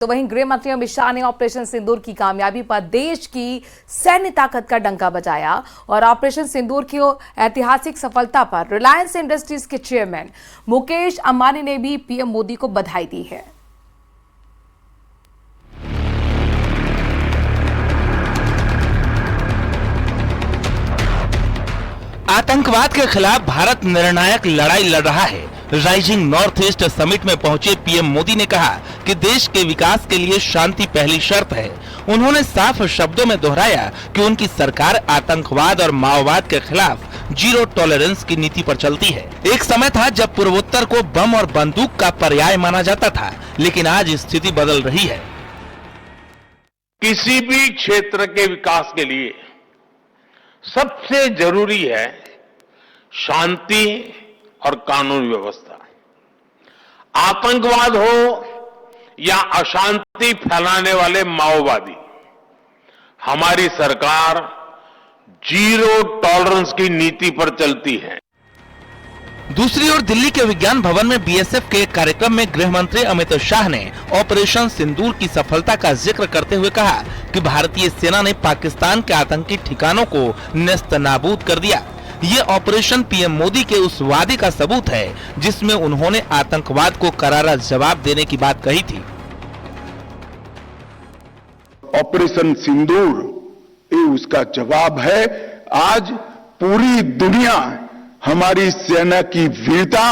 तो वहीं गृह मंत्री अमित शाह ने ऑपरेशन सिंदूर की कामयाबी पर देश की सैन्य ताकत का डंका बजाया और ऑपरेशन सिंदूर की ऐतिहासिक सफलता पर रिलायंस इंडस्ट्रीज के चेयरमैन मुकेश अंबानी ने भी पीएम मोदी को बधाई दी है। आतंकवाद के खिलाफ भारत निर्णायक लड़ाई लड़ रहा है। राइजिंग नॉर्थ ईस्ट समिट में पहुंचे पीएम मोदी ने कहा कि देश के विकास के लिए शांति पहली शर्त है। उन्होंने साफ शब्दों में दोहराया कि उनकी सरकार आतंकवाद और माओवाद के खिलाफ जीरो टॉलरेंस की नीति पर चलती है। एक समय था जब पूर्वोत्तर को बम और बंदूक का पर्याय माना जाता था, लेकिन आज स्थिति बदल रही है। किसी भी क्षेत्र के विकास के लिए सबसे जरूरी है शांति और कानून व्यवस्था। आतंकवाद हो या अशांति फैलाने वाले माओवादी, हमारी सरकार जीरो टॉलरेंस की नीति पर चलती है। दूसरी ओर दिल्ली के विज्ञान भवन में बीएसएफ के एक कार्यक्रम में गृह मंत्री अमित शाह ने ऑपरेशन सिंदूर की सफलता का जिक्र करते हुए कहा कि भारतीय सेना ने पाकिस्तान के आतंकी ठिकानों को नेस्तनाबूद कर दिया। ये ऑपरेशन पीएम मोदी के उस वादे का सबूत है जिसमें उन्होंने आतंकवाद को करारा जवाब देने की बात कही थी। ऑपरेशन सिंदूर ये उसका जवाब है। आज पूरी दुनिया हमारी सेना की वीरता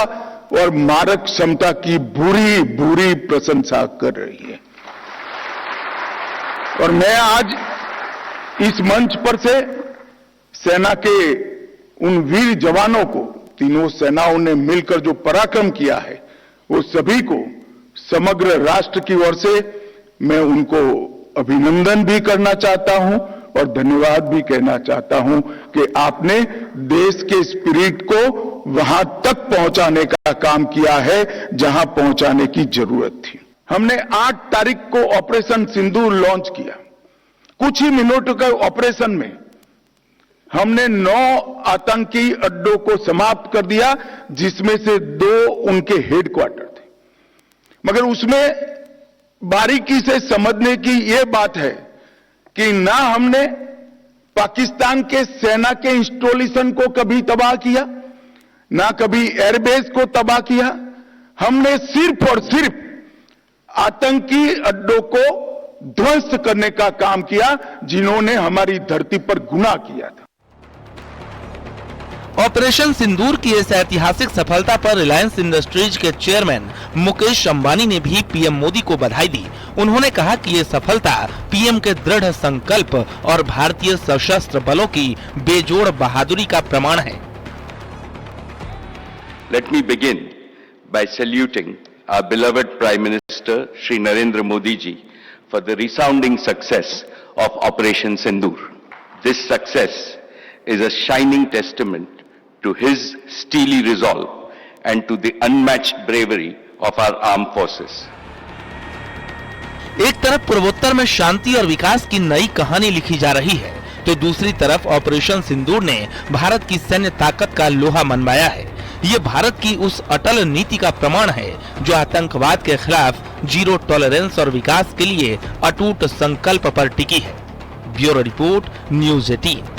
और मारक क्षमता की बुरी बुरी प्रशंसा कर रही है। और मैं आज इस मंच पर से सेना के उन वीर जवानों को, तीनों सेनाओं ने मिलकर जो पराक्रम किया है, वो सभी को समग्र राष्ट्र की ओर से मैं उनको अभिनंदन भी करना चाहता हूं और धन्यवाद भी कहना चाहता हूं कि आपने देश के स्पिरिट को वहां तक पहुंचाने का काम किया है जहां पहुंचाने की जरूरत थी। हमने 8 तारीख को ऑपरेशन सिंदूर लॉन्च किया। कुछ ही मिनटों के ऑपरेशन में हमने 9 आतंकी अड्डों को समाप्त कर दिया, जिसमें से 2 उनके हेडक्वार्टर थे। मगर उसमें बारीकी से समझने की यह बात है कि ना हमने पाकिस्तान के सेना के इंस्टॉलेशन को कभी तबाह किया, ना कभी एयरबेस को तबाह किया। हमने सिर्फ और सिर्फ आतंकी अड्डों को ध्वस्त करने का काम किया, जिन्होंने हमारी धरती पर गुनाह किया था। ऑपरेशन सिंदूर की इस ऐतिहासिक सफलता पर रिलायंस इंडस्ट्रीज के चेयरमैन मुकेश अंबानी ने भी पीएम मोदी को बधाई दी। उन्होंने कहा कि ये सफलता पीएम के दृढ़ संकल्प और भारतीय सशस्त्र बलों की बेजोड़ बहादुरी का प्रमाण है। Let me begin by saluting our beloved Prime Minister Shri Narendra Modi ji for the resounding success of Operation Sindoor. This success is a shining testament to his steely resolve and to the unmatched bravery of our armed forces. एक तरफ पूर्वोत्तर में शांति और विकास की नई कहानी लिखी जा रही है, तो दूसरी तरफ ऑपरेशन सिंदूर ने भारत की सैन्य ताकत का लोहा मनवाया है। ये भारत की उस अटल नीति का प्रमाण है जो आतंकवाद के खिलाफ जीरो टॉलरेंस और विकास के लिए अटूट संकल्प पर टिकी है। Bureau report, news 18।